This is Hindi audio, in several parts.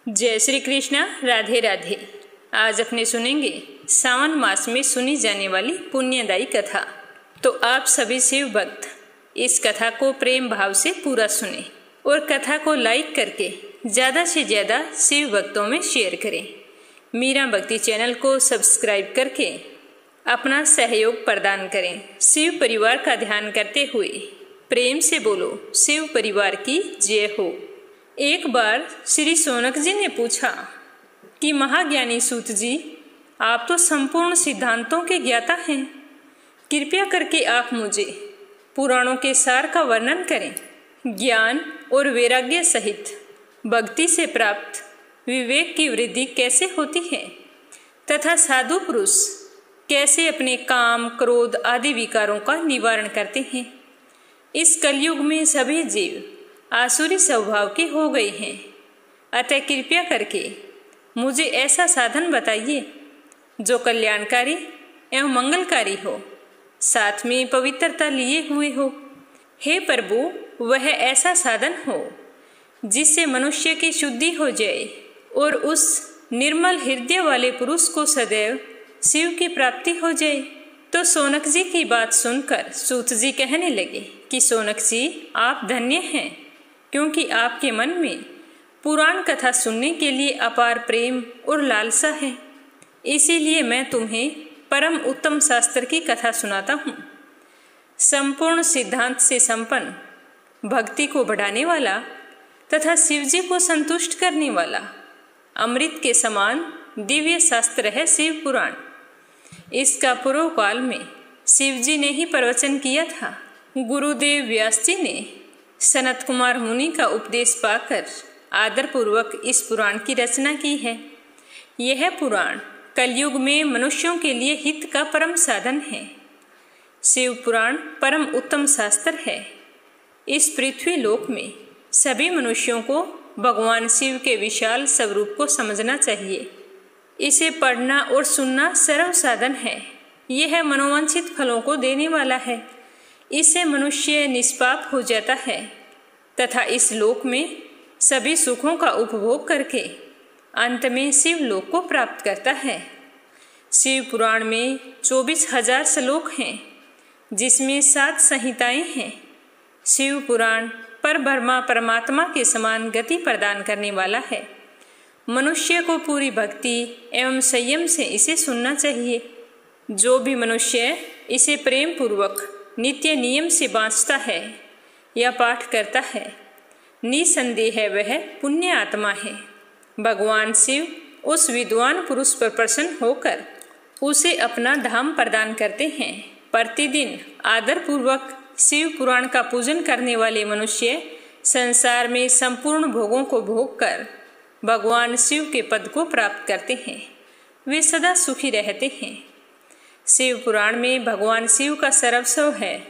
जय श्री कृष्णा। राधे राधे। आज अपने सुनेंगे सावन मास में सुनी जाने वाली पुण्यदायी कथा। तो आप सभी शिव भक्त इस कथा को प्रेम भाव से पूरा सुने और कथा को लाइक करके ज़्यादा से ज़्यादा शिव भक्तों में शेयर करें। मीरा भक्ति चैनल को सब्सक्राइब करके अपना सहयोग प्रदान करें। शिव परिवार का ध्यान करते हुए प्रेम से बोलो शिव परिवार की जय हो। एक बार श्री शौनक जी ने पूछा कि महाज्ञानी सूत जी, आप तो संपूर्ण सिद्धांतों के ज्ञाता हैं, कृपया करके आप मुझे पुराणों के सार का वर्णन करें। ज्ञान और वैराग्य सहित भक्ति से प्राप्त विवेक की वृद्धि कैसे होती है तथा साधु पुरुष कैसे अपने काम, क्रोध आदि विकारों का निवारण करते हैं। इस कलयुग में सभी जीव आसुरी स्वभाव के हो गए हैं, अतः कृपया करके मुझे ऐसा साधन बताइए जो कल्याणकारी एवं मंगलकारी हो, साथ में पवित्रता लिए हुए हो। हे प्रभु, वह ऐसा साधन हो जिससे मनुष्य की शुद्धि हो जाए और उस निर्मल हृदय वाले पुरुष को सदैव शिव की प्राप्ति हो जाए। तो शौनक जी की बात सुनकर सूत जी कहने लगे कि शौनक जी, आप धन्य हैं, क्योंकि आपके मन में पुराण कथा सुनने के लिए अपार प्रेम और लालसा है। इसीलिए मैं तुम्हें परम उत्तम शास्त्र की कथा सुनाता हूँ। संपूर्ण सिद्धांत से संपन्न, भक्ति को बढ़ाने वाला तथा शिवजी को संतुष्ट करने वाला अमृत के समान दिव्य शास्त्र है शिव पुराण। इसका पूर्व काल में शिवजी ने ही प्रवचन किया था। गुरुदेव व्यास जी ने सनत कुमार मुनि का उपदेश पाकर आदरपूर्वक इस पुराण की रचना की है। यह पुराण कलयुग में मनुष्यों के लिए हित का परम साधन है। शिव पुराण परम उत्तम शास्त्र है। इस पृथ्वी लोक में सभी मनुष्यों को भगवान शिव के विशाल स्वरूप को समझना चाहिए। इसे पढ़ना और सुनना सर्व साधन है। यह मनोवांछित फलों को देने वाला है। इससे मनुष्य निष्पाप हो जाता है तथा इस लोक में सभी सुखों का उपभोग करके अंत में शिव लोक को प्राप्त करता है। शिव पुराण में 24,000 श्लोक हैं, जिसमें 7 संहिताएं हैं। शिव पुराण परब्रह्मा परमात्मा के समान गति प्रदान करने वाला है। मनुष्य को पूरी भक्ति एवं संयम से इसे सुनना चाहिए। जो भी मनुष्य इसे प्रेम पूर्वक नित्य नियम से बाँचता है या पाठ करता है, निसंदेह वह पुण्य आत्मा है। भगवान शिव उस विद्वान पुरुष पर प्रसन्न होकर उसे अपना धाम प्रदान करते हैं। प्रतिदिन आदरपूर्वक शिव पुराण का पूजन करने वाले मनुष्य संसार में संपूर्ण भोगों को भोग कर भगवान शिव के पद को प्राप्त करते हैं। वे सदा सुखी रहते हैं। शिव पुराण में भगवान शिव का सर्वस्व है।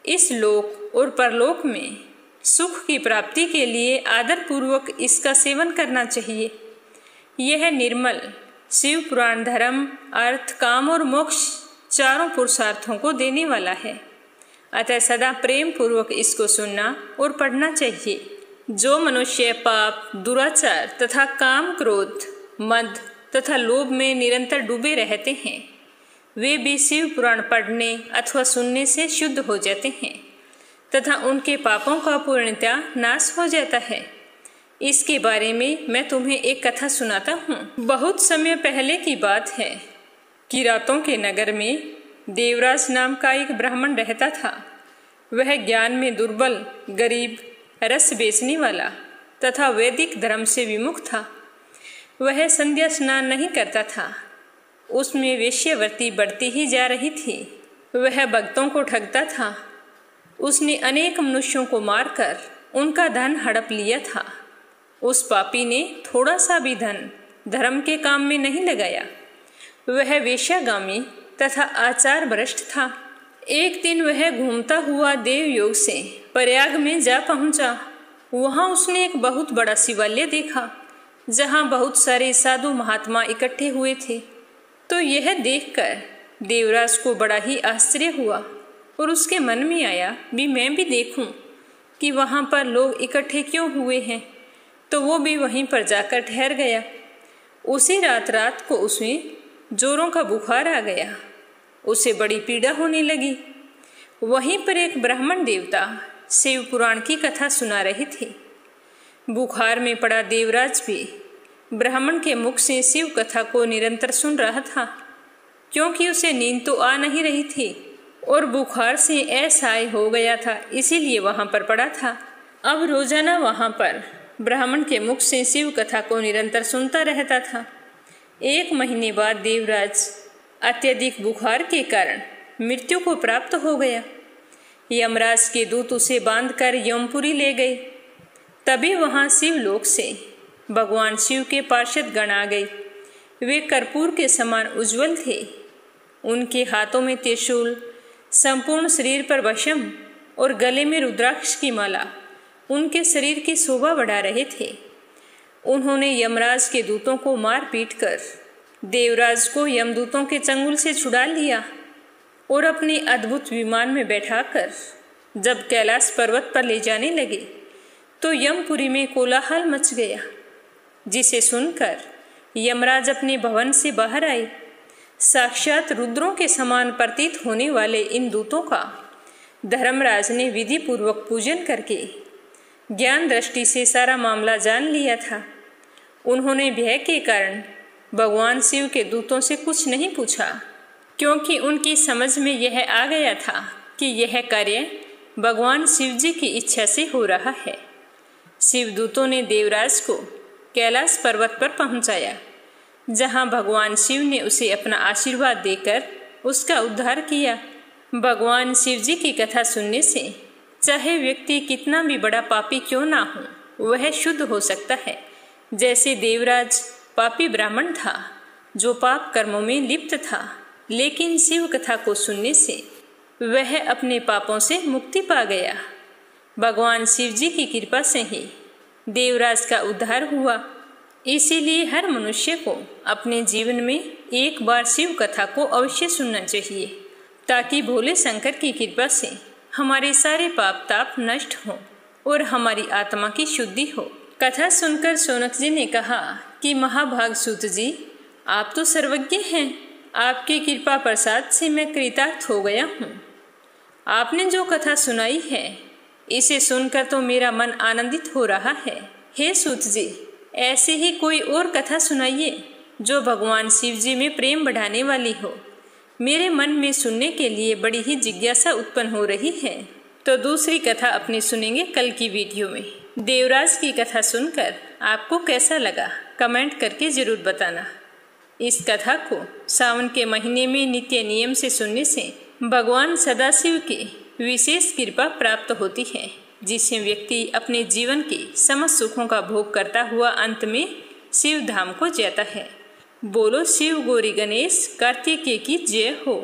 इस लोक और परलोक में सुख की प्राप्ति के लिए आदरपूर्वक इसका सेवन करना चाहिए। यह निर्मल शिव पुराण धर्म, अर्थ, काम और मोक्ष चारों पुरुषार्थों को देने वाला है। अतः सदा प्रेम पूर्वक इसको सुनना और पढ़ना चाहिए। जो मनुष्य पाप, दुराचार तथा काम, क्रोध, मद तथा लोभ में निरंतर डूबे रहते हैं, वे भी शिव पुराण पढ़ने अथवा सुनने से शुद्ध हो जाते हैं तथा उनके पापों का पूर्णतः नाश हो जाता है। इसके बारे में मैं तुम्हें एक कथा सुनाता हूँ। बहुत समय पहले की बात है कि रातों के नगर में देवराज नाम का एक ब्राह्मण रहता था। वह ज्ञान में दुर्बल, गरीब, रस बेचने वाला तथा वैदिक धर्म से विमुख था। वह संध्या स्नान नहीं करता था। उसमें वेश्यावृत्ति बढ़ती ही जा रही थी। वह भक्तों को ठगता था। उसने अनेक मनुष्यों को मारकर उनका धन हड़प लिया था। उस पापी ने थोड़ा सा भी धन धर्म के काम में नहीं लगाया। वह वेश्यागामी तथा आचार भ्रष्ट था। एक दिन वह घूमता हुआ देवयोग से प्रयाग में जा पहुंचा। वहां उसने एक बहुत बड़ा शिवालय देखा, जहां बहुत सारे साधु महात्मा इकट्ठे हुए थे। तो यह देखकर देवराज को बड़ा ही आश्चर्य हुआ और उसके मन में आया भी मैं भी देखूं कि वहां पर लोग इकट्ठे क्यों हुए हैं। तो वो भी वहीं पर जाकर ठहर गया। उसी रात को उसमें जोरों का बुखार आ गया। उसे बड़ी पीड़ा होने लगी। वहीं पर एक ब्राह्मण देवता शिव पुराण की कथा सुना रहे थे। बुखार में पड़ा देवराज भी ब्राह्मण के मुख से शिव कथा को निरंतर सुन रहा था, क्योंकि उसे नींद तो आ नहीं रही थी और बुखार से असहाय हो गया था, इसीलिए वहां पर पड़ा था। अब रोजाना वहां पर ब्राह्मण के मुख से शिव कथा को निरंतर सुनता रहता था। 1 महीने बाद देवराज अत्यधिक बुखार के कारण मृत्यु को प्राप्त हो गया। यमराज के दूत उसे बांधकर यमपुरी ले गए। तभी वहां शिवलोक से भगवान शिव के पार्षद गण आ गए। वे कर्पूर के समान उज्जवल थे। उनके हाथों में त्रिशूल, संपूर्ण शरीर पर भस्म और गले में रुद्राक्ष की माला उनके शरीर की शोभा बढ़ा रहे थे। उन्होंने यमराज के दूतों को मार पीट कर देवराज को यमदूतों के चंगुल से छुड़ा लिया और अपने अद्भुत विमान में बैठाकर जब कैलाश पर्वत पर ले जाने लगे तो यमपुरी में कोलाहल मच गया, जिसे सुनकर यमराज अपने भवन से बाहर आए। साक्षात रुद्रों के समान प्रतीत होने वाले इन दूतों का धर्मराज ने विधि पूर्वक पूजन करके ज्ञान दृष्टि से सारा मामला जान लिया था। उन्होंने भय के कारण भगवान शिव के दूतों से कुछ नहीं पूछा, क्योंकि उनकी समझ में यह आ गया था कि यह कार्य भगवान शिव जी की इच्छा से हो रहा है। शिवदूतों ने देवराज को कैलाश पर्वत पर पहुंचाया, जहां भगवान शिव ने उसे अपना आशीर्वाद देकर उसका उद्धार किया। भगवान शिव जी की कथा सुनने से चाहे व्यक्ति कितना भी बड़ा पापी क्यों ना हो, वह शुद्ध हो सकता है। जैसे देवराज पापी ब्राह्मण था जो पाप कर्मों में लिप्त था, लेकिन शिव कथा को सुनने से वह अपने पापों से मुक्ति पा गया। भगवान शिव जी की कृपा से ही देवराज का उद्धार हुआ। इसीलिए हर मनुष्य को अपने जीवन में एक बार शिव कथा को अवश्य सुनना चाहिए, ताकि भोले शंकर की कृपा से हमारे सारे पाप ताप नष्ट हों और हमारी आत्मा की शुद्धि हो। कथा सुनकर शौनक जी ने कहा कि महाभाग सूत जी, आप तो सर्वज्ञ हैं। आपकी कृपा प्रसाद से मैं कृतार्थ हो गया हूँ। आपने जो कथा सुनाई है, इसे सुनकर तो मेरा मन आनंदित हो रहा है। हे सूत जी, ऐसी ही कोई और कथा सुनाइए जो भगवान शिव जी में प्रेम बढ़ाने वाली हो। मेरे मन में सुनने के लिए बड़ी ही जिज्ञासा उत्पन्न हो रही है। तो दूसरी कथा अपनी सुनेंगे कल की वीडियो में। देवराज की कथा सुनकर आपको कैसा लगा, कमेंट करके जरूर बताना। इस कथा को सावन के महीने में नित्य नियम से सुनने से भगवान सदाशिव की विशेष कृपा प्राप्त होती है, जिससे व्यक्ति अपने जीवन के समस्त सुखों का भोग करता हुआ अंत में शिव धाम को जाता है। बोलो शिव गौरी गणेश कार्तिकेय की जय हो।